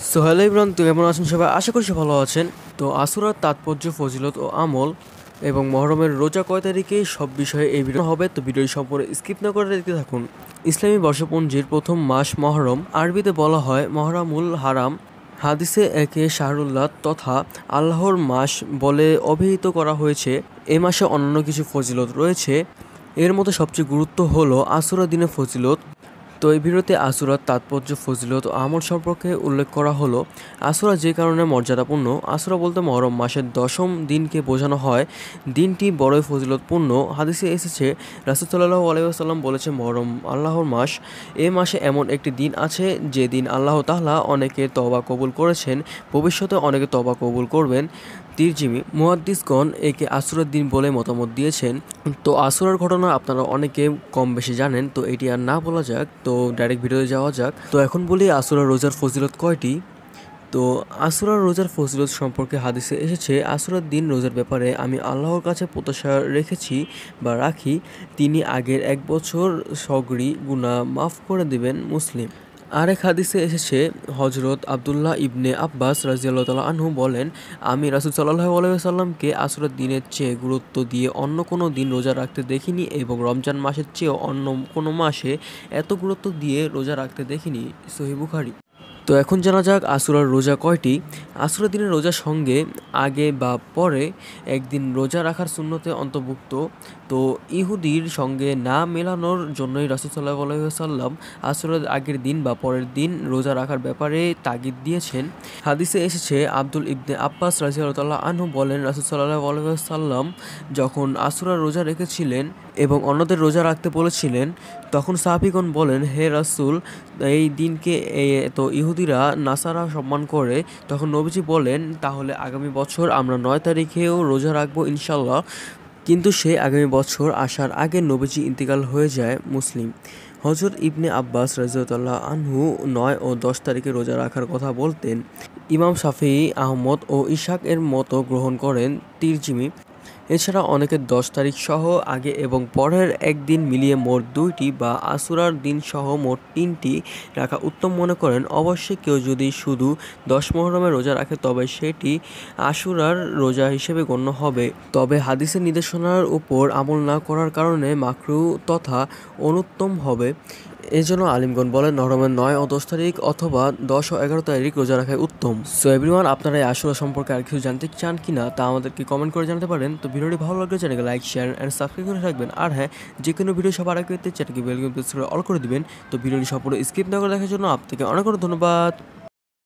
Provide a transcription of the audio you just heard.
Hello Imran, তো কেমন আছেন সবাই? আশা করি সবাই ভালো আছেন। তো আশুরার তাৎপর্য, ফজিলত ও আমল এবং মহরমের রোজা কয় তারিখে সব বিষয়ে এই ভিডিও হবে। তো ভিডিওটি সম্পূর্ণ স্কিপ না করে দেখতে থাকুন। ইসলামী বর্ষপঞ্জির প্রথম মাস মহরম, আরবিতে বলা হয় মহরামুল হারাম। হাদিসে একে শাহরুল্লাহ তথা আল্লাহর মাস বলে অভিহিত করা হয়েছে। এ মাসে অন্যান্য কিছু ফজিলত রয়েছে। এর মধ্যে সবচেয়ে গুরুত্ব হলো আশুরা দিনের ফজিলত। তো এই ভিডিওতে আশুরার তাৎপর্য, ফজিলত ও আমল সম্পর্কে উল্লেখ করা হলো। আশুরা যে কারণে মর্যাদাপূর্ণ। আশুরা বলতে মহরম মাসের 10ম দিনকে বোঝানো হয়। দিনটি বড়ই ফজিলতপূর্ণ। হাদিসে এসেছে, রাসূল সাল্লাল্লাহু আলাইহি ওয়াসাল্লাম বলেছেন, মহরম আল্লাহর মাস। এ মাসে এমন একটি দিন আছে যে দিন আল্লাহ তাআলা অনেকে তওবা কবুল করেছেন, ভবিষ্যতে অনেকে তওবা কবুল করবেন। তিরজিমি মুহাদ্দিসগণ একে আশুরার দিন বলে মতামত দিয়েছেন। তো আশুরার ঘটনা আপনারা অনেকে কম বেশি জানেন, তো এটি আর না বলা যাক, তো ডাইরেক্ট ভিডিওতে যাওয়া যাক। তো এখন বলি আশুরার রোজার ফজিলত কয়টি। তো আশুরার রোজার ফজিলত সম্পর্কে হাদিসে এসেছে, আশুরার দিন রোজার ব্যাপারে আমি আল্লাহর কাছে প্রত্যাশা রেখেছি বা রাখি, তিনি আগের 1 বছর সগরি গুনাহ মাফ করে দেবেন। মুসলিম। আরেক হাদিসে এসেছে, হযরত আব্দুল্লাহ ইবনে আব্বাস রাদিয়াল্লাহু তাআলা আনহু বলেন, আমি রাসূল সাল্লাল্লাহু আলাইহি ওয়াসাল্লামকে আশুরার দিনের চেয়ে গুরুত্ব দিয়ে অন্য কোনো দিন রোজা রাখতে দেখিনি এবং রমজান মাসের চেয়েও অন্য কোনো মাসে এত গুরুত্ব দিয়ে রোজা রাখতে দেখিনি। সহিহ বুখারী। তো এখন জানা যাক আশুরার রোজা কয়টি। আশুরার দিনের রোজার সঙ্গে আগে বা পরে একদিন রোজা রাখার সুন্নতে অন্তর্ভুক্ত। তো ইহুদির সঙ্গে না মেলানোর জন্যই রাসূল সাল্লাল্লাহু আলাইহি ওয়াসাল্লাম আশুরার আগের দিন বা পরের দিন রোজা রাখার ব্যাপারে তাগিদ দিয়েছেন। হাদিসে এসেছে, আব্দুল ইবনে আব্বাস রাদিয়াল্লাহু তাআলা আনহু বলেন, রাসূল সাল্লাল্লাহু আলাইহি ওয়াসাল্লাম যখন আশুরার রোজা রেখেছিলেন এবং অন্যদের রোজা রাখতে বলেছিলেন, তখন সাহাবীগণ বলেন, হে রাসূল, এই দিনকে তো ইহুদিরা নাসারা সম্মান করে। তখন নবীজি বলেন, তাহলে আগামী বছর আমরা 9 তারিখেও রোজা রাখবো ইনশাল্লাহ। কিন্তু সে আগামী বছর আসার আগে নবীজি ইন্তিকাল হয়ে যায়। মুসলিম। হযরত ইবনে আব্বাস রাদিয়াল্লাহু আনহু 9 ও 10 তারিখে রোজা রাখার কথা বলতেন। ইমাম শাফিঈ, আহমদ ও ইসহাক এর মতো গ্রহণ করেন। তিরজিমি। এছাড়া অনেকে 10 তারিখ সহ আগে এবং পরের একদিন মিলিয়ে মোট 2টি বা আশুরার দিন সহ মোট 3টি রাখা উত্তম মনে করেন। অবশ্যই কেউ যদি শুধু 10 মুহররমের রোজা রাখে তবে সেটি আশুরার রোজা হিসেবে গণ্য হবে। তবে হাদিসের নির্দেশনার উপর আমল না করার কারণে মাকরুহ তথা অনুত্তম হবে। এজন্য আলিমগণ বলেন মহরমের 9 ও 10 তারিখ অথবা 10 ও 11 তারিখ রোজা রাখাই উত্তম। সো এভরিওয়ান, আপনারা এই আশুরা সম্পর্কে আর কিছু জানতে চান কিনা তা আমাদেরকে কমেন্ট করে জানাতে পারেন। তো ভিডিওটি ভালো লাগলে চ্যানেলকে লাইক, শেয়ার এন্ড সাবস্ক্রাইব করে রাখবেন। আর হ্যাঁ, যে কোনো ভিডিও সবার আগে পেতে চ্যানেলকে বেল আইকন প্রেস করে অল করে দিবেন। তো ভিডিওটি সম্পূর্ণ স্কিপ না করে দেখার জন্য আপনাকে অনেক অনেক ধন্যবাদ।